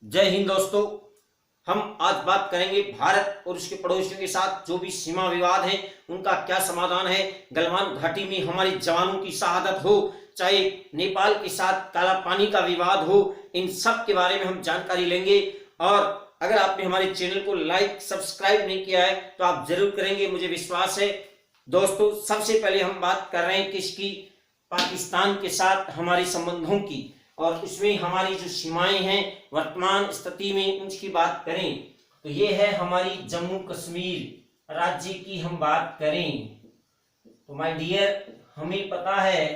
जय हिंद दोस्तों। हम आज बात करेंगे भारत और उसके पड़ोसियों के साथ जो भी सीमा विवाद है उनका क्या समाधान है। गलवान घाटी में हमारे जवानों की शहादत हो, चाहे नेपाल के साथ काला पानी का विवाद हो, इन सब के बारे में हम जानकारी लेंगे। और अगर आपने हमारे चैनल को लाइक सब्सक्राइब नहीं किया है तो आप जरूर करेंगे, मुझे विश्वास है। दोस्तों, सबसे पहले हम बात कर रहे हैं किसकी? पाकिस्तान के साथ हमारे संबंधों की, और इसमें हमारी जो सीमाएं हैं वर्तमान स्थिति में उनकी बात करें तो ये है हमारी जम्मू कश्मीर राज्य की हम बात करें तो माय डियर, हमें पता है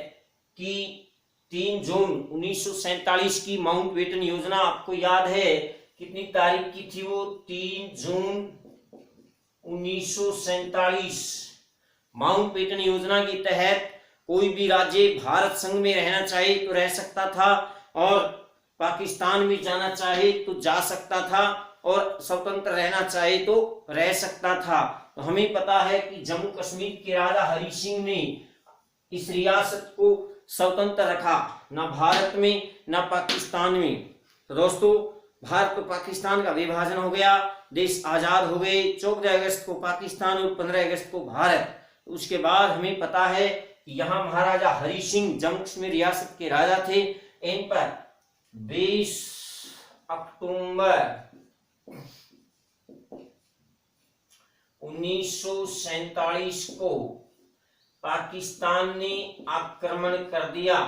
कि 3 जून 1947 की माउंटबेटन योजना, आपको याद है कितनी तारीख की थी वो? 3 जून 1947। माउंटबेटन योजना के तहत कोई भी राज्य भारत संघ में रहना चाहे तो रह सकता था, और पाकिस्तान में जाना चाहे तो जा सकता था, और स्वतंत्र रहना चाहे तो रह सकता था। तो हमें पता है कि जम्मू कश्मीर के राजा हरि सिंह ने इस रियासत को स्वतंत्र रखा, ना भारत में ना पाकिस्तान में। तो दोस्तों, भारत और पाकिस्तान का विभाजन हो गया, देश आजाद हो गए। 14 अगस्त को पाकिस्तान और 15 अगस्त को भारत। उसके बाद हमें पता है कि यहाँ महाराजा हरि सिंह जम्मू कश्मीर रियासत के राजा थे। इन पर 20 अक्टूबर 1947 को पाकिस्तान ने आक्रमण कर दिया।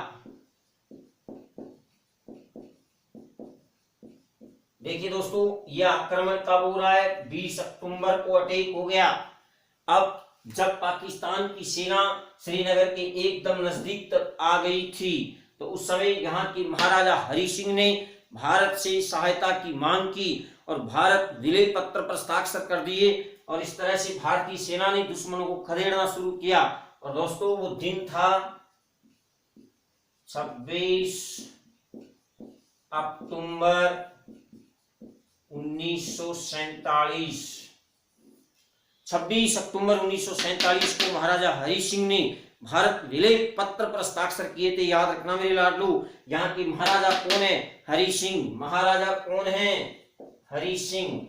देखिए दोस्तों, यह आक्रमण कब हो रहा है? 20 अक्टूबर को अटैक हो गया। अब जब पाकिस्तान की सेना श्रीनगर के एकदम नजदीक तक आ गई थी तो उस समय यहाँ की महाराजा हरि सिंह ने भारत से सहायता की मांग की और भारत विलय पत्र पर हस्ताक्षर कर दिए, और इस तरह से भारतीय सेना ने दुश्मनों को खदेड़ना शुरू किया। और दोस्तों, वो दिन था 26 अक्टूबर 1947। 26 अक्टूबर 1947 को महाराजा हरि सिंह ने भारत विलय पत्र पर हस्ताक्षर किए थे। याद रखना मेरे लाडलू, यहाँ की महाराजा कौन है? हरि सिंह। महाराजा कौन है? हरि सिंह।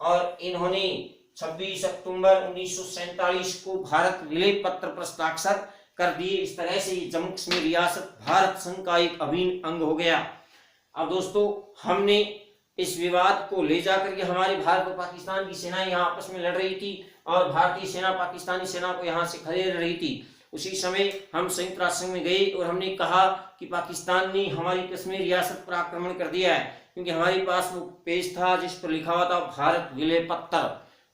और इन्होंने 26 अक्टूबर 1947 को भारत विलय पत्र पर हस्ताक्षर कर दिए। इस तरह से जम्मू कश्मीर रियासत भारत संघ का एक अभिन्न अंग हो गया। अब दोस्तों, हमने इस विवाद को ले जाकर के हमारे भारत और पाकिस्तान की सेनाएं यहाँ आपस में लड़ रही थी, और भारतीय सेना पाकिस्तानी सेना को यहाँ से खदेड़ रही थी। उसी समय हम संयुक्त राष्ट्र संघ में गए और हमने कहा कि पाकिस्तान ने हमारी कश्मीर रियासत पर आक्रमण कर दिया है, क्योंकि हमारे पास वो पेज था जिस पर लिखा हुआ था भारत विलय पत्र।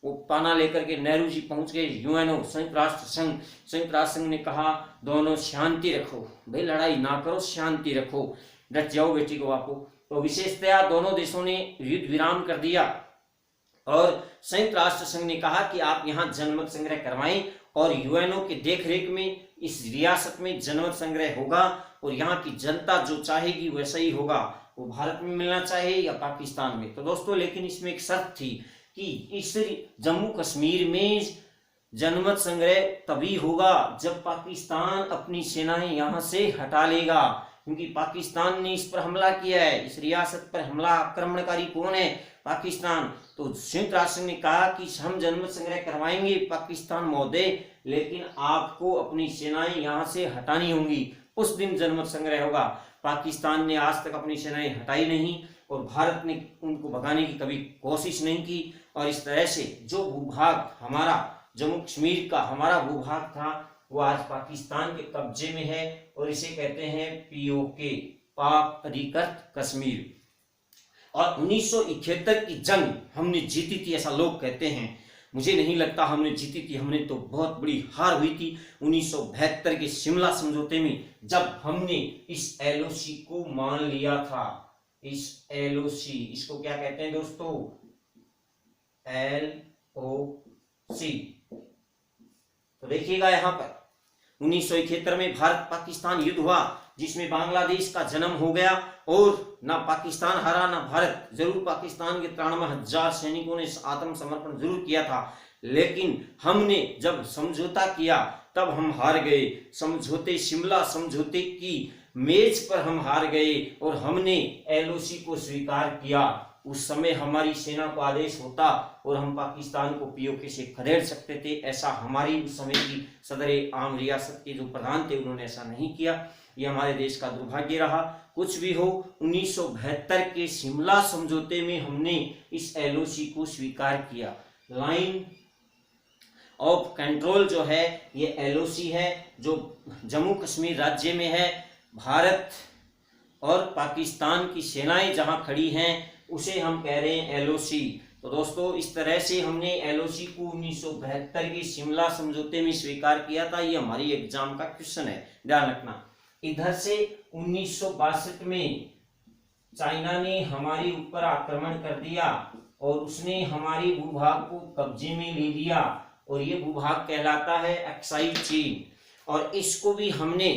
वो पाना लेकर के नेहरू जी पहुंच गए यूएनओ, संयुक्त राष्ट्र संघ। संयुक्त राष्ट्र संघ ने कहा दोनों शांति रखो, भाई लड़ाई ना करो, शांति रखो, डट जाओ बेटी को बापू। तो विशेषतया दोनों देशों ने युद्ध विराम कर दिया, और संयुक्त राष्ट्र संघ ने कहा कि आप यहाँ जनमत संग्रह करवाएं, और यूएनओ के देखरेख में इस रियासत में जनमत संग्रह होगा, और यहाँ की जनता जो चाहेगी वैसा ही होगा। वो भारत में मिलना चाहे या पाकिस्तान में। तो दोस्तों, लेकिन इसमें एक शर्त थी कि इस जम्मू कश्मीर में जनमत संग्रह तभी होगा जब पाकिस्तान अपनी सेनाएं यहाँ से हटा लेगा, क्योंकि पाकिस्तान ने इस पर हमला किया है। इस रियासत पर हमला, आक्रमणकारी कौन है? पाकिस्तान। तो संयुक्त राष्ट्र ने कहा कि हम जनमत संग्रह करवाएंगे पाकिस्तान महोदय, लेकिन आपको अपनी सेनाएं यहाँ से हटानी होंगी। उस दिन जनमत संग्रह होगा। पाकिस्तान ने आज तक अपनी सेनाएं हटाई नहीं, और भारत ने उनको भगाने की कभी कोशिश नहीं की, और इस तरह से जो भूभाग हमारा जम्मू कश्मीर का हमारा भूभाग था वो आज पाकिस्तान के कब्जे में है, और इसे कहते हैं पीओके, पाक अधिकृत कश्मीर। और 1971 की जंग हमने जीती थी, ऐसा लोग कहते हैं। मुझे नहीं लगता हमने जीती थी, हमने तो बहुत बड़ी हार हुई थी 1972 के शिमला समझौते में, जब हमने इस एलओसी को मान लिया था। इस एलओसी, इसको क्या कहते हैं दोस्तों? एलओसी। तो देखिएगा यहाँ पर 1971 में भारत पाकिस्तान युद्ध हुआ, जिसमें बांग्लादेश का जन्म हो गया, और ना पाकिस्तान हारा ना भारत। जरूर पाकिस्तान के 93,000 सैनिकों ने आत्मसमर्पण जरूर किया था, लेकिन हमने जब समझौता किया तब हम हार गए। समझौते, शिमला समझौते की मैच पर हम हार गए और हमने एलओसी को स्वीकार किया, उस समय हमारी सेना को आदेश होता और हम पाकिस्तान को पीओके से खदेड़ सकते थे। ऐसा हमारी उस समय की सदर आम रियासत के जो प्रधान थे उन्होंने ऐसा नहीं किया। ये हमारे देश का दुर्भाग्य रहा। कुछ भी हो, 1972 के शिमला समझौते में हमने इस एलओसी को स्वीकार किया। लाइन ऑफ कंट्रोल जो है ये एलओसी है, जो जम्मू कश्मीर राज्य में है। भारत और पाकिस्तान की सेनाएं जहां खड़ी हैं उसे हम कह रहे हैं एलओसी। तो दोस्तों इस तरह से हमने एलओसी को 1972 के शिमला समझौते में स्वीकार किया था। ये हमारी एग्जाम का क्वेश्चन है, ध्यान रखना। इधर से 1962 में चाइना ने हमारे ऊपर आक्रमण कर दिया और उसने हमारे भूभाग को कब्जे में ले लिया और ये भूभाग कहलाता है अक्साई चीन। और इसको भी हमने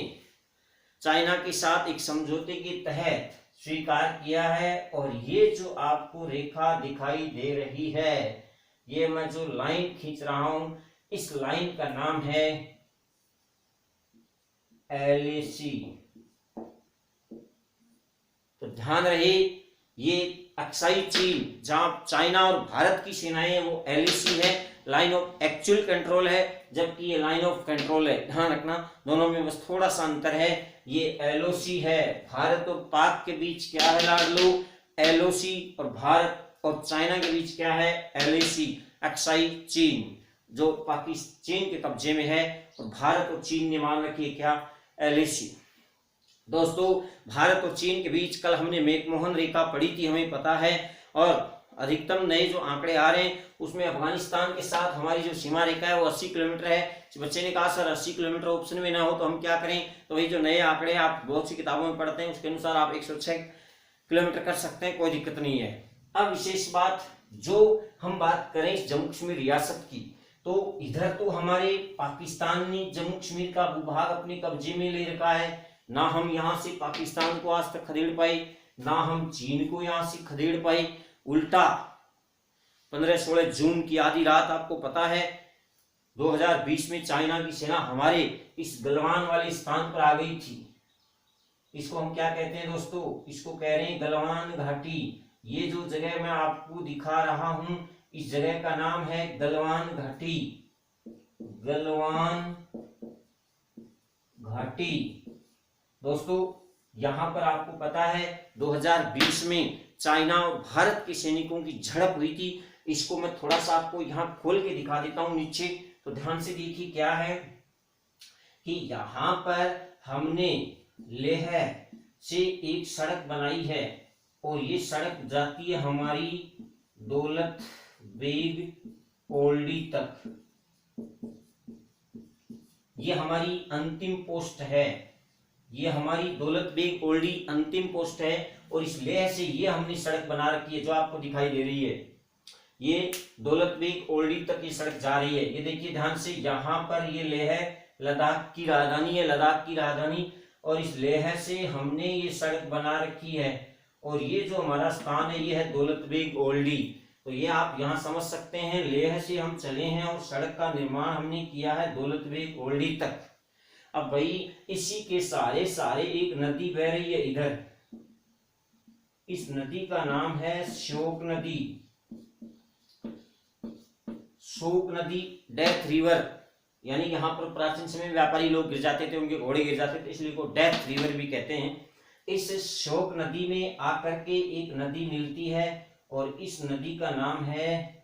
चाइना के साथ एक समझौते के तहत स्वीकार किया है। और ये जो आपको रेखा दिखाई दे रही है, ये मैं जो लाइन खींच रहा हूं, इस लाइन का नाम है एलएसी। तो ध्यान रहे, ये अक्साई चीन जहां चाइना और भारत की सेनाएं हैं वो एलएसी है, लाइन ऑफ एक्चुअल कंट्रोल है, जबकि ये लाइन ऑफ कंट्रोल है। ध्यान रखना दोनों में बस थोड़ा सा अंतर है। ये एलओसी है, भारत और पाक के बीच क्या है लाडलो, एलओसी, और भारत और चाइना के बीच क्या है, एलएसी, अक्साई चीन, जो पाकिस्तान चीन के कब्जे में है, और भारत और चीन ने मान रखी है क्या, एलएसी। दोस्तों भारत और चीन के बीच कल हमने मैकमोहन रेखा पढ़ी थी, हमें पता है। और अधिकतम नए जो आंकड़े आ रहे हैं उसमें अफगानिस्तान के साथ हमारी जो सीमा रेखा है वो 80 किलोमीटर है। बच्चे ने कहा सर 80 किलोमीटर ऑप्शन में ना हो तो हम क्या करें, तो वही जो नए आंकड़े आप बहुत सी किताबों में पढ़ते हैं उसके अनुसार आप 106 किलोमीटर कर सकते हैं, कोई दिक्कत नहीं है। अब विशेष बात जो हम बात करें जम्मू कश्मीर रियासत की, तो इधर तो हमारे पाकिस्तान ने जम्मू कश्मीर का भूभाग अपने कब्जे में ले रखा है। ना हम यहाँ से पाकिस्तान को आज तक खदेड़ पाए, ना हम चीन को यहाँ से खदेड़ पाए। उल्टा 15-16 जून की आधी रात आपको पता है 2020 में चाइना की सेना हमारे इस गलवान वाले स्थान पर आ गई थी। इसको हम क्या कहते हैं दोस्तों, इसको कह रहे हैं गलवान घाटी। ये जो जगह मैं आपको दिखा रहा हूं इस जगह का नाम है गलवान घाटी, गलवान घाटी। दोस्तों यहां पर आपको पता है 2020 में चाइना और भारत के सैनिकों की झड़प हुई थी। इसको मैं थोड़ा सा आपको यहां खोल के दिखा देता हूं नीचे, तो ध्यान से देखिए क्या है कि यहां पर हमने लेह से एक सड़क बनाई है और ये सड़क जाती है हमारी दौलत बेग ओल्डी तक। ये हमारी अंतिम पोस्ट है, ये हमारी दौलत बेग ओल्डी अंतिम पोस्ट है। और इस लेह से ये हमने सड़क बना रखी है जो आपको दिखाई दे रही है, ये दौलत बेग ओल्डी तक ये सड़क जा रही है। ये देखिए ध्यान से, यहाँ पर ये लेह लद्दाख की राजधानी है, लद्दाख की राजधानी, और इस लेह से हमने ये सड़क बना रखी है। और ये जो हमारा स्थान है ये है दौलत बेग ओल्डी। तो ये आप यहाँ समझ सकते हैं, लेह से हम चले हैं और सड़क का निर्माण हमने किया है दौलत बेग ओल्डी तक। अब भाई इसी के सारे सारे एक नदी बह रही है इधर, इस नदी का नाम है शोक नदी, शोक नदी, डेथ रिवर। यानी यहाँ पर प्राचीन समय में व्यापारी लोग गिर जाते थे, उनके घोड़े गिर जाते थे, इसलिए को डेथ रिवर भी कहते हैं। इस शोक नदी में आकर के एक नदी मिलती है और इस नदी का नाम है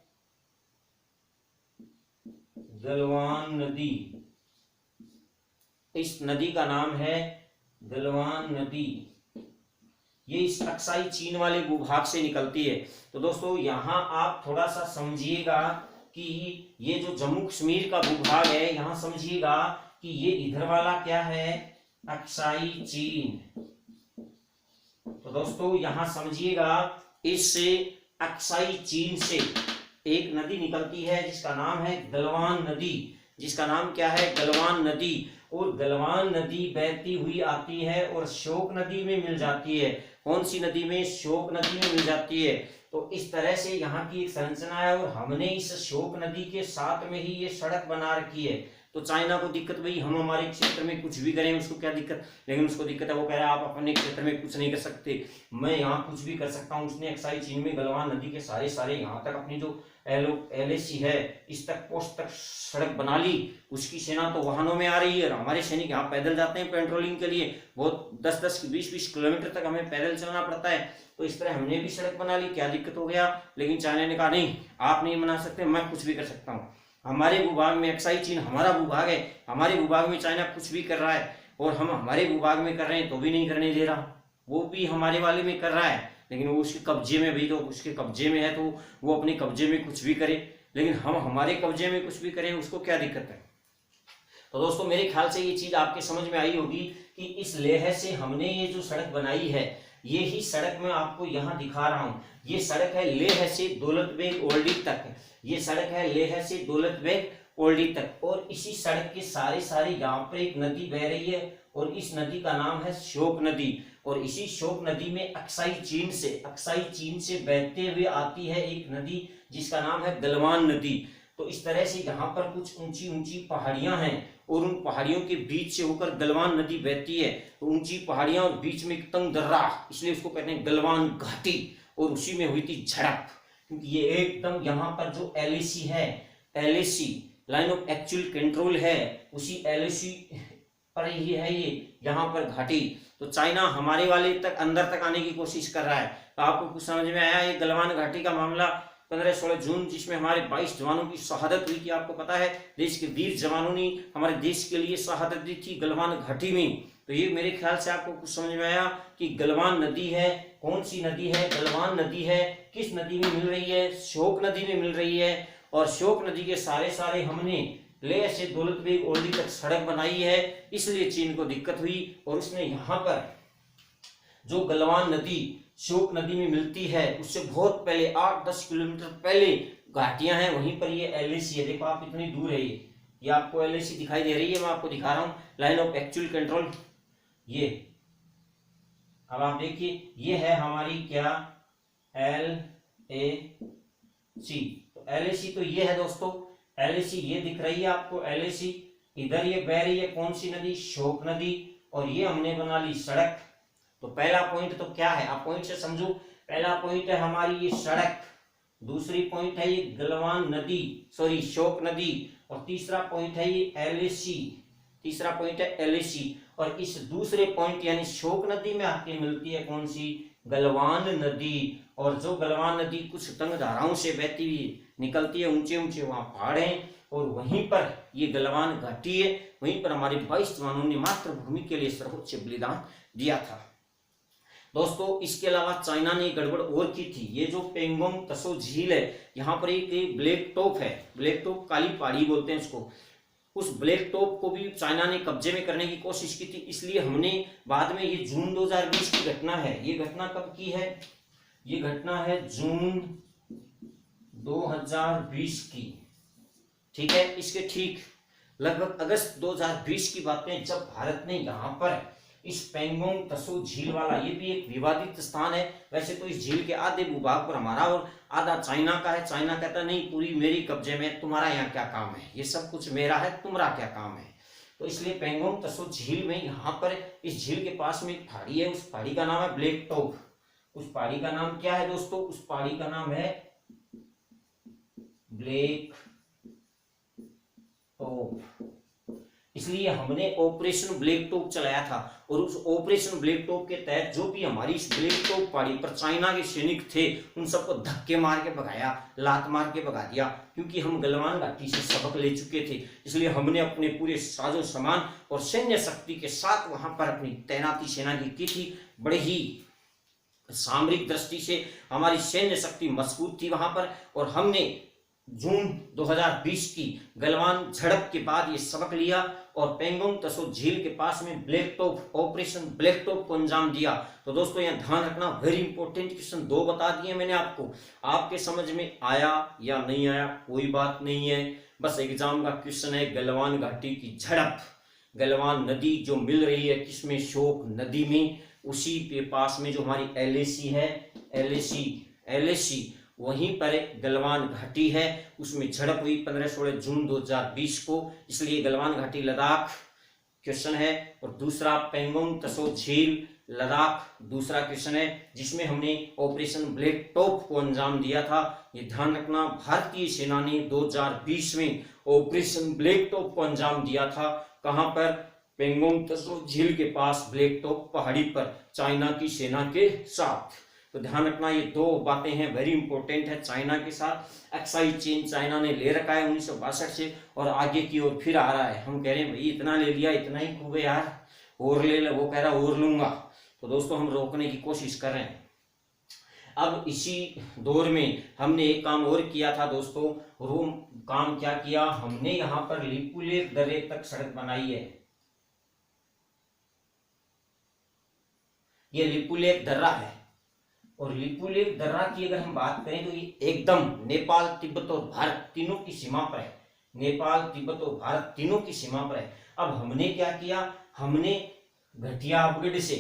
गलवान नदी। इस नदी का नाम है गलवान नदी। ये इस अक्साई चीन वाले भूभाग से निकलती है। तो दोस्तों यहाँ आप थोड़ा सा समझिएगा कि ये जो जम्मू कश्मीर का भूभाग है, यहाँ समझिएगा कि ये इधर वाला क्या है, अक्साई चीन। तो दोस्तों यहाँ समझिएगा, इस अक्साई चीन से एक नदी निकलती है जिसका नाम है गलवान नदी, जिसका नाम क्या है, गलवान नदी। और गलवान नदी बहती हुई आती है और शोक नदी में मिल जाती है। कौन सी नदी में, शोक नदी में मिल जाती है। तो इस तरह से यहाँ की एक संरचना है और हमने इस शोक नदी के साथ में ही ये सड़क बना रखी है। तो चाइना को दिक्कत भाई हम हमारे क्षेत्र में कुछ भी करें, उसको क्या दिक्कत, लेकिन उसको दिक्कत है, वो कह रहा है आप अपने क्षेत्र में कुछ नहीं कर सकते, मैं यहाँ कुछ भी कर सकता हूँ। उसने अक्साई चीन में गलवान नदी के सारे यहाँ तक अपनी जो LAC है इस तक पोस्ट तक सड़क बना ली। उसकी सेना तो वाहनों में आ रही है और हमारे सैनिक यहाँ पैदल जाते हैं पेट्रोलिंग के लिए, बहुत 10-10 20-20 किलोमीटर तक हमें पैदल चलना पड़ता है। तो इस तरह हमने भी सड़क बना ली, क्या दिक्कत हो गया। लेकिन चाइना ने कहा नहीं, आप नहीं बना सकते, मैं कुछ भी कर सकता हूँ। हमारे भूभाग में अक्साई चीन हमारा भूभाग है, हमारे भूभाग में चाइना कुछ भी कर रहा है और हम हमारे भूभाग में कर रहे हैं तो भी नहीं करने दे रहा, वो भी हमारे वाले में कर रहा है, लेकिन वो उसके कब्जे में भी, तो उसके कब्जे में है तो वो अपने कब्जे में कुछ भी करे, लेकिन हम हमारे कब्जे में कुछ भी करें उसको क्या दिक्कत है। तो दोस्तों मेरे ख्याल से ये चीज आपके समझ में आई होगी कि इस लेह से हमने ये जो सड़क बनाई है, ये ही सड़क मैं आपको यहाँ दिखा रहा हूँ। ये सड़क है लेह से दौलत बेग ओल्डी तक, ये सड़क है लेह से दौलत बेग ओल्डी तक, और इसी सड़क के सारे यहाँ पर एक नदी बह रही है और इस नदी का नाम है श्योक नदी। और इसी श्योक नदी में अक्साई चीन से बहते हुए आती है एक नदी जिसका नाम है गलवान नदी। तो इस तरह से यहाँ पर कुछ ऊंची ऊंची पहाड़ियां हैं और उन पहाड़ियों के बीच से होकर गलवान नदी बहती है। तो ऊंची पहाड़ियां और बीच में एक तंग दर्रा, इसलिए उसको कहते हैं गलवान घाटी, और उसी में हुई थी झड़प, क्योंकि ये एकदम यहाँ पर जो LAC है, LAC line of actual control है, उसी LAC पर ही है ये यहाँ पर घाटी। तो चाइना हमारे वाले तक अंदर तक आने की कोशिश कर रहा है। तो आपको कुछ समझ में आया ये गलवान घाटी का मामला 15-16 जून, जिसमें हमारे 22 जवानों की शहादत हुई थी। आपको पता है देश के वीर जवानों ने हमारे देश के लिए शहादत दी थी गलवान घाटी में। तो ये मेरे ख्याल से आपको कुछ समझ में आया कि गलवान नदी है, कौन सी नदी है, गलवान नदी है, किस नदी में मिल रही है, श्योक नदी में मिल रही है। और श्योक नदी के सारे हमने लेह से दौलत बेग ओल्डी तक सड़क बनाई है, इसलिए चीन को दिक्कत हुई। और उसने यहाँ पर जो गलवान नदी श्योक नदी में मिलती है उससे बहुत पहले 8-10 किलोमीटर पहले घाटियां हैं, वहीं पर ये LAC है। देखो आप इतनी दूर है, ये आपको LAC दिखाई दे रही है, मैं आपको दिखा रहा हूँ लाइन ऑफ एक्चुअल कंट्रोल। ये अब आप देखिए, ये है हमारी क्या LAC। तो LAC तो ये है दोस्तों, LAC ये दिख रही है आपको LAC, इधर ये बह रही है कौन सी नदी, श्योक नदी, और ये हमने बना ली सड़क। तो पहला पॉइंट तो क्या है, आप पॉइंट से समझो। पहला पॉइंट है हमारी ये सड़क, दूसरी पॉइंट है ये गलवान नदी, सॉरी श्योक नदी, और तीसरा पॉइंट है ये LAC, तीसरा पॉइंट है LAC। और इस दूसरे पॉइंट यानी श्योक नदी में आके मिलती है कौन सी, गलवान नदी। और जो गलवान नदी कुछ तंग धाराओं से बहती हुई निकलती है, ऊंचे ऊंचे वहां पहाड़ हैं, और वहीं पर ये गलवान घाटी है, वहीं पर हमारे 22 जवानों ने मातृभूमि के लिए सर्वोच्च बलिदान दिया था। दोस्तों इसके अलावा चाइना ने गड़बड़ और की थी। ये जो पेंगोंग तसो झील है, यहाँ पर एक ब्लैक टॉप है, ब्लैक टॉप काली पहाड़ी बोलते हैं उसको, उस ब्लैक टॉप को भी चाइना ने कब्जे में करने की कोशिश की थी। इसलिए हमने बाद में, ये जून 2020 की घटना है, ये घटना कब की है, ये घटना है जून 2020 की, ठीक है। इसके ठीक लगभग अगस्त 2020 की बातें, जब भारत ने यहाँ पर इस पेंगोंग तसो झील वाला, ये भी एक विवादित स्थान है। वैसे तो इस झील के आधे भूभाग पर हमारा और आधा चाइना का है। चाइना कहता नहीं पूरी मेरी कब्जे में, तुम्हारा यहाँ क्या काम है, ये सब कुछ मेरा है, तुम्हारा क्या काम है। तो इसलिए पेंगोंग तसो झील में, यहाँ पर इस झील के पास में एक पहाड़ी है, उस पहाड़ी का नाम है ब्लैक टॉप। उस पहाड़ी का नाम क्या है दोस्तों, उस पहाड़ी का नाम है ब्लैक टॉप। इसलिए हमने ऑपरेशन ब्लैक टॉप चलाया था, और उस ऑपरेशन ब्लैक टॉप के तहत जो भी हमारी इस ब्लैक टॉप पहाड़ी पर चाइना के सैनिक थे, उन सबको धक्के मार के भगाया, लात मार के भगा दिया, क्योंकि हम गलवान घाटी से सबक ले चुके थे। इसलिए हमने अपने पूरे साजो सामान और सैन्य शक्ति के साथ वहां पर अपनी तैनाती सेना की थी। बड़े ही सामरिक दृष्टि से हमारी सैन्य शक्ति मजबूत थी वहां पर, और हमने जून 2020 की गलवान झड़प के बाद ये सबक लिया और पेंगोंग तसो झील के पास में black top, operation black top को अंजाम दिया। तो दोस्तों यहाँ ध्यान रखना, वेरी इंपॉर्टेंट क्वेश्चन 2 बता दिए मैंने आपको। आपके समझ में आया या नहीं आया कोई बात नहीं है, बस एग्जाम का क्वेश्चन है गलवान घाटी की झड़प। गलवान नदी जो मिल रही है किसमें, श्योक नदी में, उसी के पास में जो हमारी LAC है, LAC वहीं पर एक गलवान घाटी है, उसमें झड़प हुई 15-16 जून 2020 को, इसलिए गलवान घाटी लद्दाख क्वेश्चन है। और दूसरा पेंगोंग तसो झील लद्दाख दूसरा क्वेश्चन है, जिसमें हमने ऑपरेशन ब्लैक टॉप को अंजाम दिया था। ये ध्यान रखना, भारतीय सेना ने 2020 में ऑपरेशन ब्लैक टॉप को अंजाम दिया था। कहां पर? पेंगोंग तसो झील के पास, ब्लैक टॉप पहाड़ी पर, चाइना की सेना के साथ। तो ध्यान रखना, ये दो बातें हैं, वेरी इंपॉर्टेंट है। चाइना के साथ एक्साइज चेन चाइना ने ले रखा है 1962 से, और आगे की ओर फिर आ रहा है। हम कह रहे हैं भाई इतना ले लिया, इतना ही खूब है यार, और ले ले, वो कह रहा और लूंगा। तो दोस्तों हम रोकने की कोशिश कर रहे हैं। अब इसी दौर में हमने एक काम और किया था दोस्तों, वो काम क्या किया हमने, यहाँ पर लिपुलेख दर्रे तक सड़क बनाई है। ये लिपुलेख दर्रा है, और लिपुलेख दर्रा की अगर हम बात करें तो ये एकदम नेपाल, तिब्बत और भारत तीनों की सीमा पर है। नेपाल, तिब्बत और भारत तीनों की सीमा पर है। अब हमने क्या किया, हमने घटियाबगढ़ से,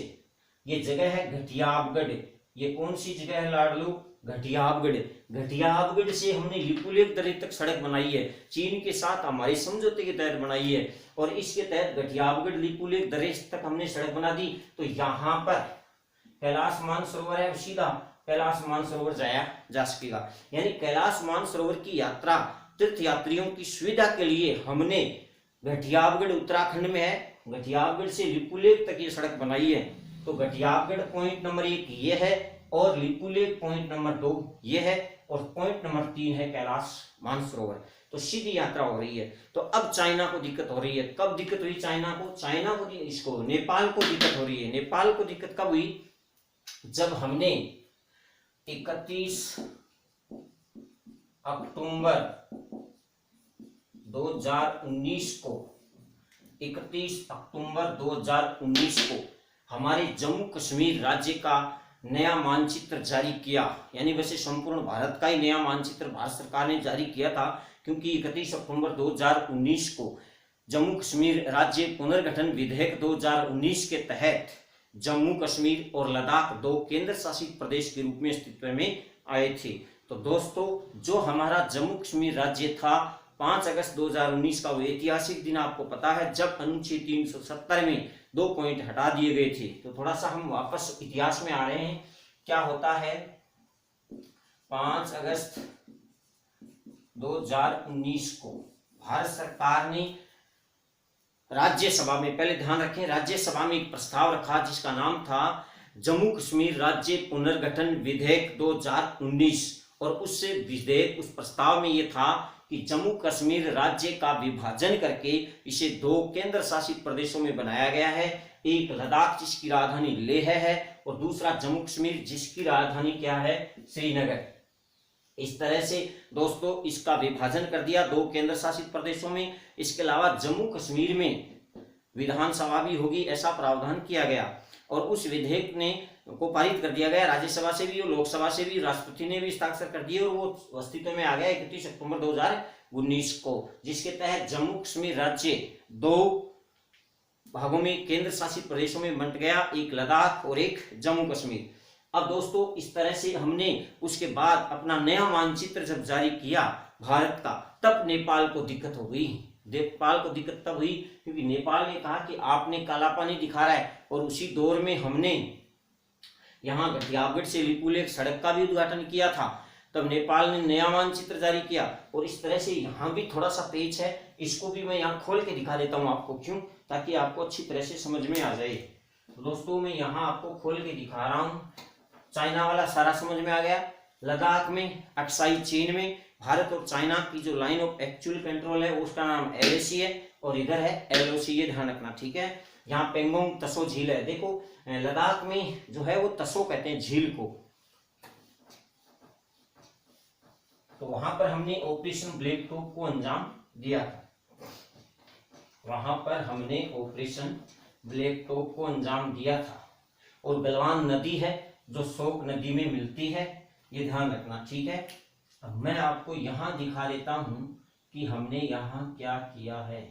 ये जगह है घटियाबगढ़, ये कौन सी जगह है लाडलू? घटियाबगढ़। घटियाबगढ़ से हमने लिपुलेख दर्रे तक सड़क बनाई है, चीन के साथ हमारे समझौते के तहत बनाई है, और इसके तहत घटियाबगढ़ लिपुलेख दर्रे तक हमने सड़क बना दी। तो यहाँ पर कैलाश मानसरोवर है, सीधा कैलाश मानसरोवर जाया जा सकेगा। यानी कैलाश मानसरोवर की यात्रा तीर्थ यात्रियों की सुविधा के लिए हमने घटियाबगढ़ उत्तराखंड में है, घटियाबगढ़ से लिपुलेख तक ये सड़क बनाई है। तो घटियाबगढ़ पॉइंट नंबर 1 ये है, और लिपुलेख पॉइंट नंबर 2 ये है, और पॉइंट नंबर 3 है कैलाश मानसरोवर। तो सीधी यात्रा हो रही है। तो अब चाइना को दिक्कत हो रही है। कब दिक्कत हुई चाइना को? चाइना को, इसको नेपाल को दिक्कत हो रही है। नेपाल को दिक्कत कब हुई? जब हमने 31 अक्टूबर 2019 को 31 अक्टूबर 2019 को हमारे जम्मू कश्मीर राज्य का नया मानचित्र जारी किया। यानी वैसे संपूर्ण भारत का ही नया मानचित्र भारत सरकार ने जारी किया था, क्योंकि 31 अक्टूबर 2019 को जम्मू कश्मीर राज्य पुनर्गठन विधेयक 2019 के तहत जम्मू कश्मीर और लद्दाख 2 केंद्र शासित प्रदेश के रूप में अस्तित्व में आए थे। तो दोस्तों जो हमारा जम्मू कश्मीर राज्य था, 5 अगस्त 2019 का वो ऐतिहासिक दिन आपको पता है, जब अनुच्छेद 370 में 2 पॉइंट हटा दिए गए थे। तो थोड़ा सा हम वापस इतिहास में आ रहे हैं। क्या होता है, 5 अगस्त 2019 को भारत सरकार ने राज्यसभा में, पहले ध्यान रखें, राज्यसभा में एक प्रस्ताव रखा जिसका नाम था जम्मू कश्मीर राज्य पुनर्गठन विधेयक 2019। और उस विधेयक, उस प्रस्ताव में यह था कि जम्मू कश्मीर राज्य का विभाजन करके इसे 2 केंद्र शासित प्रदेशों में बनाया गया है। एक लद्दाख जिसकी राजधानी लेह है, और दूसरा जम्मू कश्मीर जिसकी राजधानी क्या है? श्रीनगर। इस तरह से दोस्तों इसका विभाजन कर दिया 2 केंद्र शासित प्रदेशों में। इसके अलावा जम्मू कश्मीर में विधानसभा भी होगी, ऐसा प्रावधान किया गया, और उस विधेयक ने को पारित कर दिया गया राज्यसभा से भी और लोकसभा से भी। राष्ट्रपति ने भी हस्ताक्षर कर दिए, और वो अस्तित्व में आ गया 31 अक्टूबर 2019 को, जिसके तहत जम्मू कश्मीर राज्य 2 भागों में केंद्र शासित प्रदेशों में बंट गया, एक लद्दाख और एक जम्मू कश्मीर। अब दोस्तों इस तरह से हमने उसके बाद अपना नया मानचित्र जब जारी किया भारत का, तब नेपाल को दिक्कत हो गई। नेपाल को दिक्कत तब हुई क्योंकि नेपाल ने कहा कि आपने काला पानी दिखा रहा है, और उसी दौर में हमने यहाँ घटियाबगढ़ से लिपुलेख सड़क का भी उद्घाटन किया था। तब नेपाल ने नया मानचित्र जारी किया, और इस तरह से यहाँ भी थोड़ा सा पेच है, इसको भी मैं यहाँ खोल के दिखा देता हूँ आपको, क्यों? ताकि आपको अच्छी तरह से समझ में आ जाए। तो दोस्तों मैं यहाँ आपको खोल के दिखा रहा हूँ। चाइना वाला सारा समझ में आ गया। लद्दाख में अक्साई चेन में भारत और चाइना की जो लाइन ऑफ एक्चुअल कंट्रोल है उसका नाम LAC है, और इधर है LOC, ये ध्यान रखना, ठीक है। यहाँ पेंगोंग तसो झील है, देखो लद्दाख में जो है वो तसो कहते हैं झील को। तो वहां पर हमने ऑपरेशन ब्लैक टॉप को अंजाम दिया था, वहां पर हमने ऑपरेशन ब्लैक टॉप को अंजाम दिया था। और गलवान नदी है जो शोक नदी में मिलती है, ये ध्यान रखना, ठीक है। अब मैं आपको यहां दिखा देता हूं कि हमने यहां क्या किया है।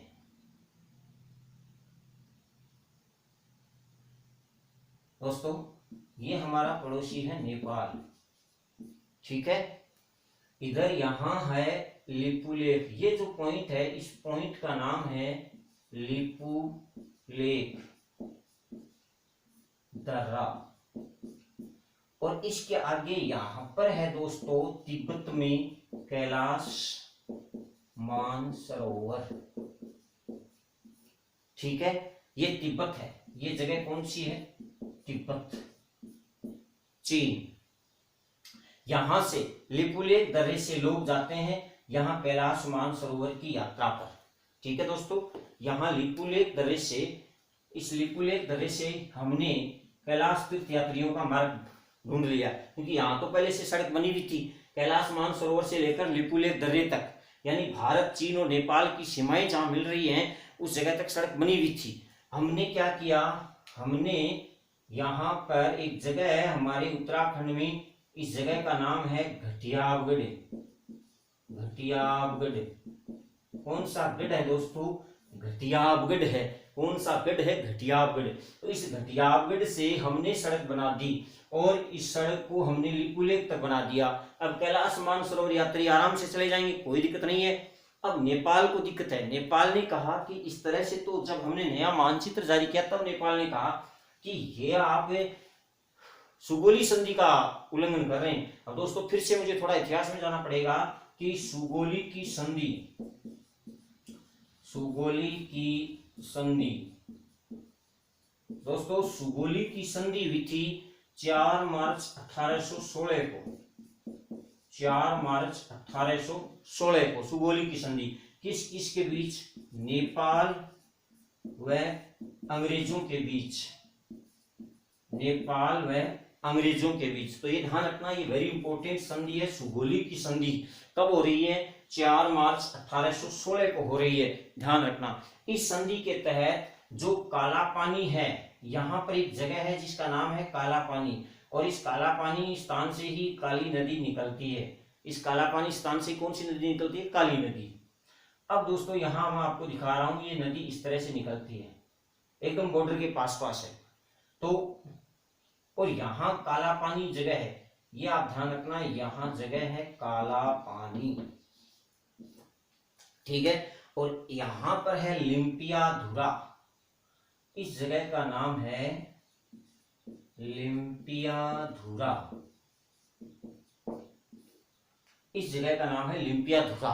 दोस्तों ये हमारा पड़ोसी है नेपाल, ठीक है। इधर यहाँ है लिपुलेख। ये जो पॉइंट है इस पॉइंट का नाम है लिपुलेख दर्रा। और इसके आगे यहां पर है दोस्तों तिब्बत में कैलाश मानसरोवर। ठीक है, ये तिब्बत है। ये जगह कौन सी है? तिब्बत, चीन। यहां से लिपुलेख दर्रे से लोग जाते हैं यहां कैलाश मानसरोवर की यात्रा पर। ठीक है दोस्तों, यहां लिपुलेख दर्रे से, इस लिपुलेख दर्रे से हमने कैलाश तीर्थ यात्रियों का मार्ग ढूंढ लिया, क्योंकि यहाँ तो पहले से सड़क बनी हुई थी कैलाश मानसरोवर से लेकर लिपुलेख दर्रे तक, यानी भारत, चीन और नेपाल की सीमाएं जहां मिल रही हैं उस जगह तक सड़क बनी हुई थी। हमने क्या किया, हमने यहाँ पर एक जगह है हमारे उत्तराखंड में, इस जगह का नाम है घटियाबगढ़। घटियाबगढ़ कौन सा गढ़ है दोस्तों? घटियाबगढ़ है। कौन सा गढ़ है? घटियाबगढ़। तो इस घटियाबगढ़ से हमने सड़क बना दी और इस सड़क को हमने लिपुलेख तक बना दिया। अब कैलाश मानसरोवर यात्री आराम से चले जाएंगे, कोई दिक्कत नहीं है। अब नेपाल को दिक्कत है। नेपाल ने कहा कि इस तरह से, तो जब हमने नया मानचित्र जारी किया तब नेपाल ने कहा कि ये आप सुगोली संधि का उल्लंघन कर रहे हैं। अब दोस्तों फिर से मुझे थोड़ा इतिहास में जाना पड़ेगा कि सुगोली की संधि, सुगोली की संधि दोस्तों, सुगोली की संधि हुई थी 4 मार्च 1816 को। 4 मार्च 1816 को सुगोली की संधि किस किस के बीच? नेपाल व अंग्रेजों के बीच। नेपाल व अंग्रेजों के बीच। तो ये ध्यान रखना, ये वेरी इंपॉर्टेंट संधि है। सुगोली की संधि कब हो रही है? 4 मार्च 1816 को हो रही है, ध्यान रखना। इस संधि के तहत जो काला पानी है, यहाँ पर एक जगह है जिसका नाम है काला पानी, और इस काला पानी स्थान से ही काली नदी निकलती है। इस काला पानी स्थान से कौन सी नदी निकलती है? काली नदी। अब दोस्तों यहाँ मैं आपको दिखा रहा हूं, ये नदी इस तरह से निकलती है, एकदम बॉर्डर के पास पास है। तो और यहाँ काला पानी जगह है, ये आप ध्यान रखना, यहाँ जगह है काला पानी। ठीक है, और यहां पर है लिम्पियाधुरा। इस जगह का नाम है लिम्पियाधुरा। इस जगह का नाम है लिम्पियाधुरा।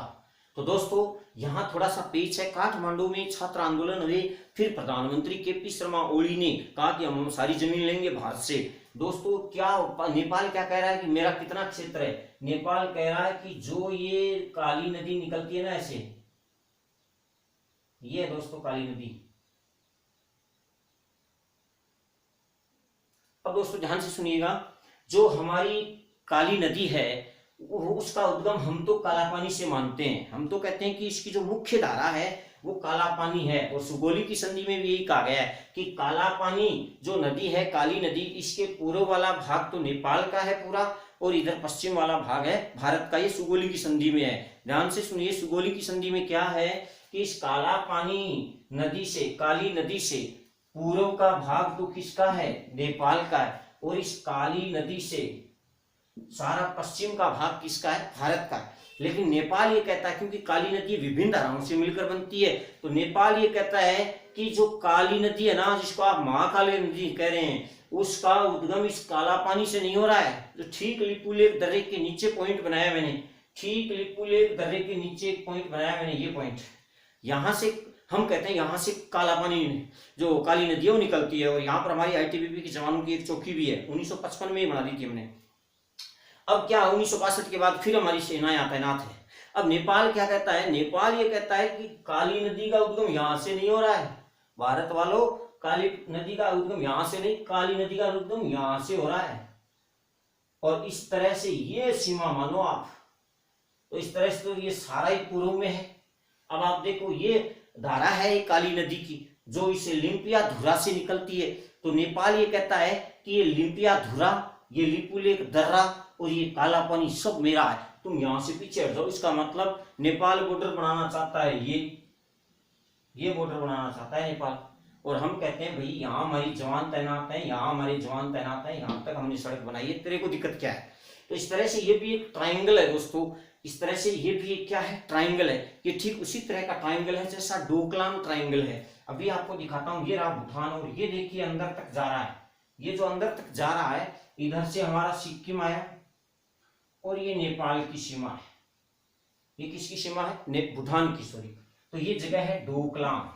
तो दोस्तों यहाँ थोड़ा सा पेच है। काठमांडू में छात्र आंदोलन हुए, फिर प्रधानमंत्री के.पी. शर्मा ओली ने कहा कि हम सारी जमीन लेंगे भारत से। दोस्तों क्या नेपाल क्या कह रहा है कि मेरा कितना क्षेत्र है? नेपाल कह रहा है कि जो ये काली नदी निकलती है ना, ऐसे, ये है दोस्तों काली नदी। अब दोस्तों ध्यान से सुनिएगा, जो हमारी काली नदी है उसका उद्गम हम तो काला पानी से मानते हैं। हम तो कहते हैं कि इसकी जो मुख्य धारा है वो काला पानी है। और सुगोली की संधि में भी यही कहा गया है कि काला पानी जो नदी है, काली नदी, इसके पूर्व वाला भाग तो नेपाल का है पूरा, और इधर पश्चिम वाला भाग है भारत का। ये सुगोली की संधि में है। ध्यान से सुनिए, सुगोली की संधि में क्या है कि इस काला पानी नदी से, काली नदी से पूर्व का भाग तो किसका है? नेपाल का है। और इस काली नदी से सारा पश्चिम का भाग किसका है? भारत का है। लेकिन नेपाल ये कहता है, क्योंकि काली नदी विभिन्न धाराओं से मिलकर बनती है, तो नेपाल ये कहता है कि जो काली नदी है ना, जिसको आप महाकाली नदी कह रहे हैं, उसका उद्गम इस काला पानी से नहीं हो रहा है। जो ठीक लिपुलेख दर्रे के नीचे पॉइंट बनाया मैंने, ठीक लिपुलेख दर्रे के नीचे एक पॉइंट बनाया मैंने, ये पॉइंट, यहां से हम कहते हैं यहां से काला पानी जो काली नदी है वो निकलती है। और यहाँ पर हमारी आईटीबीपी के जवानों की एक चौकी भी है, 1955 में ही बना दी थी हमने। अब क्या 1962 के बाद फिर हमारी सेनाएं तैनात है। अब नेपाल क्या कहता है? नेपाल ये कहता है कि काली नदी का उद्गम यहां से नहीं हो रहा है भारत वालों, काली नदी का उद्गम यहां से नहीं, काली नदी का उद्गम यहां से हो रहा है। और इस तरह से ये सीमा मानो आप, तो इस तरह से तो ये सारा ही पूर्व में है। अब आप देखो, ये धारा है ये काली नदी की, जो इसे लिम्पियाधुरा से निकलती है। तो नेपाल ये कहता है कि ये लिम्पियाधुरा, ये लिपुलेख दर्रा और ये काला पानी सब मेरा है, तुम यहां से पीछे हट जाओ। इसका मतलब नेपाल बॉर्डर बनाना चाहता है, ये बॉर्डर बनाना चाहता है नेपाल। और हम कहते हैं भाई यहाँ हमारी जवान तैनात है, यहाँ हमारे जवान तैनात है, यहाँ तक हमने सड़क बनाई है, तेरे को दिक्कत क्या है? तो इस तरह से ये भी एक ट्राइंगल है दोस्तों, इस तरह से ये भी एक क्या है, ट्राइंगल है। ये ठीक उसी तरह का ट्राइंगल है जैसा डोकलाम ट्राइंगल है। अभी आपको दिखाता हूं, ये रहा भूटान और ये देखिए अंदर तक जा रहा है, ये जो अंदर तक जा रहा है, इधर से हमारा सिक्किम आया और ये नेपाल की सीमा है, ये किसकी सीमा है, भूटान की, सॉरी। तो ये जगह है डोकलाम,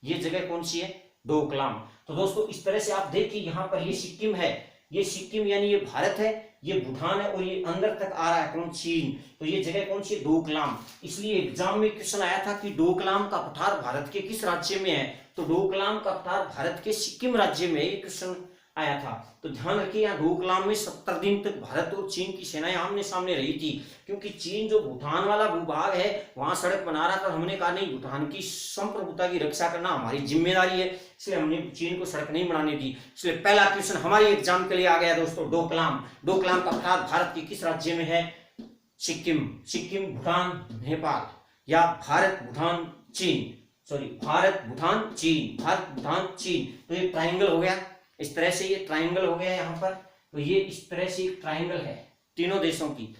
ये जगह कौन सी है, डोकलाम। तो दोस्तों इस तरह से आप देखिए यहाँ पर ये सिक्किम है, ये सिक्किम यानी ये भारत है, ये भूटान है और ये अंदर तक आ रहा है कौन, चीन। तो ये जगह कौन सी है, डोकलाम। इसलिए एग्जाम में क्वेश्चन आया था कि डोकलाम का पठार भारत के किस राज्य में है, तो डोकलाम का पठार भारत के सिक्किम राज्य में, ये क्वेश्चन आया था। तो ध्यान रखिए यहाँ डोकलाम में 70 दिन तक भारत और चीन की सेनाएं आमने सामने रही थी, क्योंकि चीन जो भूटान वाला भूभाग है वहां सड़क बना रहा था। हमने कहा नहीं, भूटान की संप्रभुता की रक्षा करना हमारी जिम्मेदारी है, इसलिए हमने चीन को सड़क नहीं बनाने दी। इसलिए पहला क्वेश्चन हमारे एग्जाम के लिए आ गया दोस्तों, डोकलाम। डोकलाम का पठार भारत के किस राज्य में है, सिक्किम, सिक्किम भूटान नेपाल, या भारत भूटान चीन, सॉरी भारत भूटान चीन, भारत भूटान चीन। तो ये ट्राइंगल हो गया, इस तरह से ये ट्राइंगल हो गया यहाँ पर। तो ये इस तरह से एक ट्राइंगल है तीनों देशों की,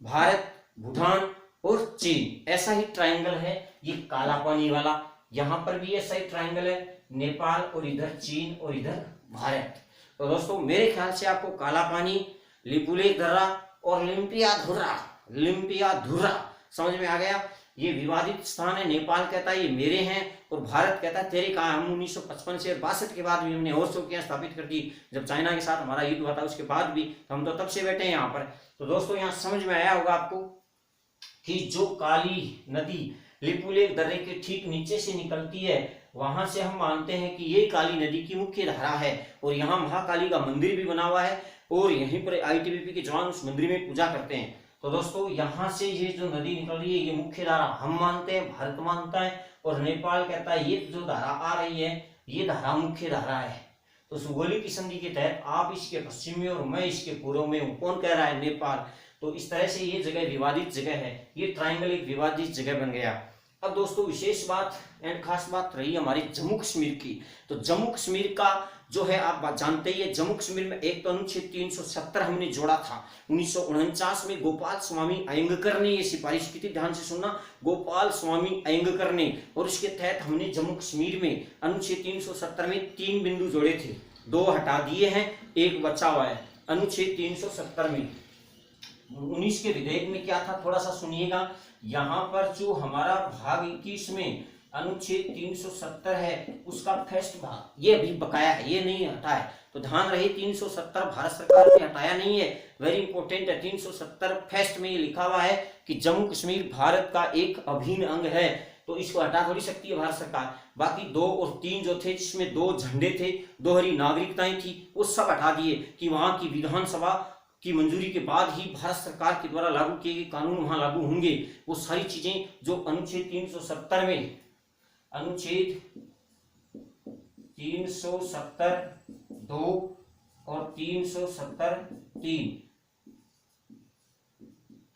भारत भूटान और चीन, ऐसा ही ट्राइंगल है। ये काला पानी वाला, यहाँ पर भी ऐसा ही ट्राइंगल है, नेपाल और इधर चीन और इधर भारत। तो दोस्तों मेरे ख्याल से आपको काला पानी, लिपुलेख दर्रा और लिम्पिया धुर्रा समझ में आ गया। ये विवादित स्थान है, नेपाल कहता है ये मेरे हैं और भारत कहता है तेरे कहा। हम 1955 से 62 के बाद भी हमने और चौकियां स्थापित कर दी, जब चाइना के साथ हमारा युद्ध हुआ था उसके बाद भी, हम तो तब से बैठे हैं यहाँ पर। तो दोस्तों यहाँ समझ में आया होगा आपको कि जो काली नदी लिपुलेख दर्रे के ठीक नीचे से निकलती है, वहां से हम मानते हैं कि ये काली नदी की मुख्य धारा है और यहाँ महाकाली का मंदिर भी बना हुआ है और यहीं पर ITBP के जवान उस मंदिर में पूजा करते हैं। तो दोस्तों यहाँ से ये जो नदी निकल रही है ये मुख्य धारा हम मानते हैं, भारत मानता है और नेपाल कहता है ये जो धारा आ रही है ये धारा मुख्य धारा है। तो भौगोलिक संधि के तहत आप इसके पश्चिम में और मैं इसके पूर्व में हूँ, कौन कह रहा है, नेपाल। तो इस तरह से ये जगह विवादित जगह है, ये ट्राइंगल एक विवादित जगह बन गया। अब दोस्तों विशेष बात एंड खास बात रही हमारी जम्मू कश्मीर की। तो जम्मू कश्मीर का जो है आप बात जानते ही है, जम्मू कश्मीर में एक तो अनुच्छेद 370 हमने जोड़ा था 1949 में, गोपाल स्वामी अयंगकर ने ये सिफारिश की थी, ध्यान से सुनना, गोपाल स्वामी अयंगकर ने। और इसके तहत हमने जम्मू कश्मीर में अनुच्छेद 370 में 3 बिंदु जोड़े थे, 2 हटा दिए हैं, 1 बचा हुआ है। अनुच्छेद 370 में 19 के विधेयक में क्या था, थोड़ा सा सुनिएगा। यहाँ पर जो हमारा भाग 21 में अनुच्छेद 370 है उसका फर्स्ट भाग ये अभी बकाया है, ये नहीं हटा है। तो ध्यान रहे 370 भारत सरकार ने हटाया नहीं है, वेरी इंपॉर्टेंट है। 370 फर्स्ट में ये लिखा हुआ है कि जम्मू कश्मीर भारत का एक अभिन्न अंग है, तो इसको हटा थोड़ी सकती है भारत सरकार। बाकी 2 और 3 जो थे जिसमें 2 झंडे थे, 2 हरी नागरिकताएं थी, वो सब हटा दिए कि वहां की विधानसभा की मंजूरी के बाद ही भारत सरकार के द्वारा लागू किए गए कानून वहां लागू होंगे। वो सारी चीजें जो अनुच्छेद 370 में, अनुच्छेद 370(2) और 370(3),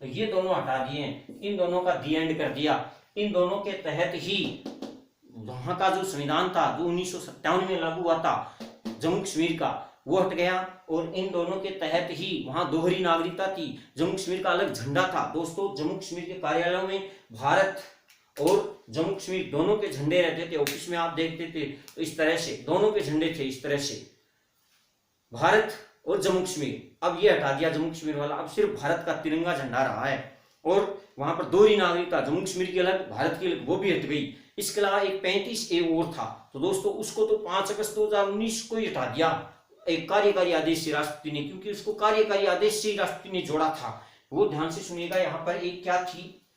तो ये दोनों हटा दिए, इन दोनों का दी एंड कर दिया। इन दोनों के तहत ही वहां का जो संविधान था जो 1957 में लागू हुआ था जम्मू कश्मीर का, वो हट गया। और इन दोनों के तहत ही वहां दोहरी नागरिकता थी, जम्मू कश्मीर का अलग झंडा था। दोस्तों जम्मू कश्मीर के कार्यालयों में भारत और जम्मू कश्मीर दोनों के झंडे रहते थे, ऑफिस में आप देखते थे तो इस तरह से दोनों के झंडे थे, इस तरह से भारत और जम्मू कश्मीर। अब ये हटा दिया जम्मू कश्मीर वाला, अब सिर्फ भारत का तिरंगा झंडा रहा है। और वहां पर दोहरी नागरिकता, जम्मू कश्मीर की अलग भारत की अलग, वो भी हट गई। इसके अलावा एक 35A और था, तो दोस्तों उसको तो 5 अगस्त 2019 को ही हटा दिया एक कार्यकारी आदेश से राष्ट्रपति ने, क्योंकि उसको कार्यकारी आदेश से राष्ट्रपति ने जोड़ा था। वो ध्यान से सुनिएगा, यहाँ पर एक क्या थी,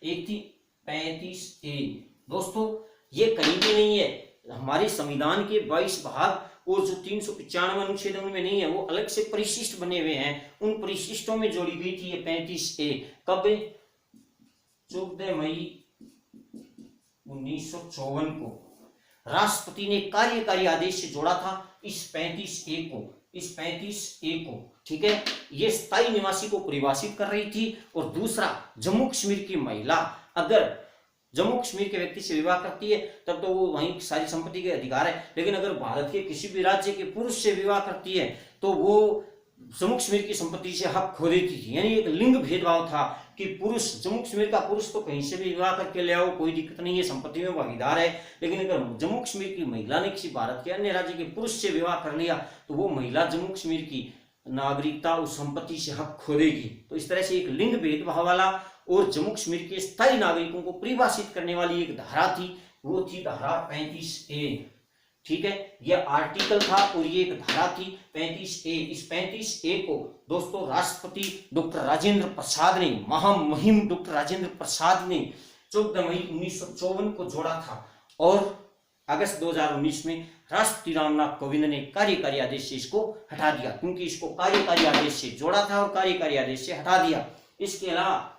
एक थी 35A। दोस्तों ये कहीं भी नहीं है, हमारे संविधान के 22 भाग और जो 395 अनुच्छेद उनमें नहीं है, वो अलग से परिशिष्ट बने हुए हैं, उन परिशिष्टों में जोड़ी गई थी ये 35A। कब, 14 मई 1954 को राष्ट्रपति ने कार्यकारी आदेश से जोड़ा था इस 35A को, इस 35A को, ठीक है। ये स्थायी निवासी को परिभाषित कर रही थी। और दूसरा, जम्मू कश्मीर की महिला अगर जम्मू कश्मीर के व्यक्ति से विवाह करती है तब तो वो वहीं सारी संपत्ति के अधिकार है, लेकिन अगर भारत के किसी भी राज्य के पुरुष से विवाह करती है तो वो जम्मू कश्मीर की संपत्ति से हक खो देती थी। यानी एक लिंग भेदभाव था कि पुरुष, जम्मू कश्मीर का पुरुष तो कहीं से भी विवाह करके ले आओ, कोई दिक्कत नहीं है, संपत्ति में भागीदार है, लेकिन अगर जम्मू कश्मीर की महिला ने किसी भारत के अन्य राज्य के पुरुष से विवाह कर लिया तो वो महिला जम्मू कश्मीर की नागरिकता उस संपत्ति से हक खो देगी। तो इस तरह से एक लिंग भेदभाव वाला और जम्मू कश्मीर के स्थायी नागरिकों को परिभाषित करने वाली एक धारा थी, वो थी धारा 35A। ठीक है, यह आर्टिकल था और ये एक धारा थी 35A। इस 35A को दोस्तों राष्ट्रपति डॉक्टर राजेंद्र प्रसाद ने, महामहिम डॉक्टर राजेंद्र प्रसाद ने 14 मई 1954 को जोड़ा था और अगस्त 2019 में राष्ट्रपति रामनाथ कोविंद ने कार्यकारी आदेश से इसको हटा दिया, क्योंकि इसको कार्यकारी आदेश से जोड़ा था और कार्यकारी आदेश से हटा दिया। इसके अलावा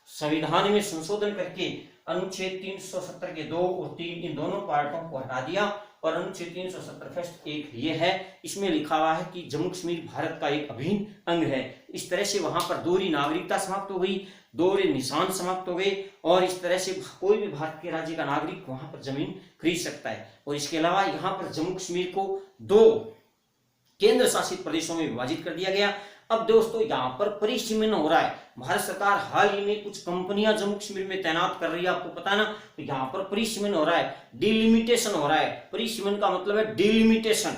संविधान में संशोधन करके अनुच्छेद 370 के 2 और 3 इन दोनों पार्टों को हटा दिया और अनुच्छेद 370 फर्स्ट एक ये है, इसमें लिखा हुआ है कि जम्मू कश्मीर भारत का एक अभिन्न अंग है। इस तरह से वहां पर दोहरी नागरिकता समाप्त हो गई, दोहरे निशान समाप्त हो गए और इस तरह से कोई भी भारत के राज्य का नागरिक वहां पर जमीन खरीद सकता है। और इसके अलावा यहाँ पर जम्मू कश्मीर को 2 केंद्र शासित प्रदेशों में विभाजित कर दिया गया। अब दोस्तों यहाँ पर परिसीमन हो रहा है, भारत सरकार हाल ही में कुछ कंपनियां जम्मू कश्मीर में तैनात कर रही है, आपको पता है ना। तो यहाँ पर परिसीमन हो रहा है, डिलिमिटेशन हो रहा है। परिसीमन का मतलब है डिलिमिटेशन।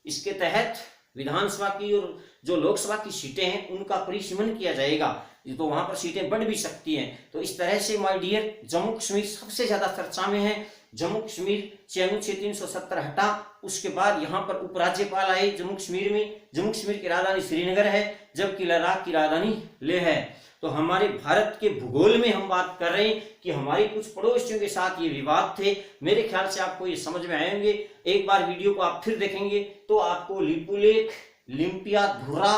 इसके तहत विधानसभा की और जो लोकसभा की सीटें हैं उनका परिसीमन किया जाएगा, तो वहां पर सीटें बढ़ भी सकती हैं। तो इस तरह से माय डियर जम्मू कश्मीर सबसे ज्यादा चर्चा में है। जम्मू कश्मीर से अनुच्छेद 370 हटा, उसके बाद यहाँ पर उपराज्यपाल आए जम्मू कश्मीर में। जम्मू कश्मीर की राजधानी श्रीनगर है जबकि लद्दाख की राजधानी लेह है। तो हमारे भारत के भूगोल में हम बात कर रहे हैं कि हमारे कुछ पड़ोसियों के साथ ये विवाद थे। मेरे ख्याल से आपको ये समझ में आएंगे। एक बार वीडियो को आप फिर देखेंगे तो आपको लिपुलेख, लिम्पिया, धुर्रा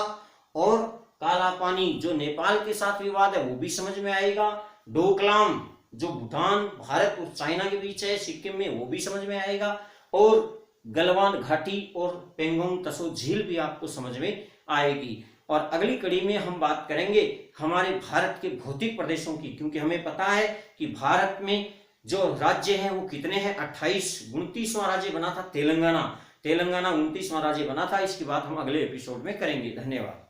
और काला पानी जो नेपाल के साथ विवाद है वो भी समझ में आएगा। डोकलाम जो भूटान, भारत और चाइना के बीच है सिक्किम में, वो भी समझ में आएगा। और गलवान घाटी और पेंगोंग तसो झील भी आपको समझ में आएगी। और अगली कड़ी में हम बात करेंगे हमारे भारत के भौतिक प्रदेशों की, क्योंकि हमें पता है कि भारत में जो राज्य हैं वो कितने हैं, 29वां राज्य बना था तेलंगाना। तेलंगाना 29वां राज्य बना था। इसकी बात हम अगले एपिसोड में करेंगे। धन्यवाद।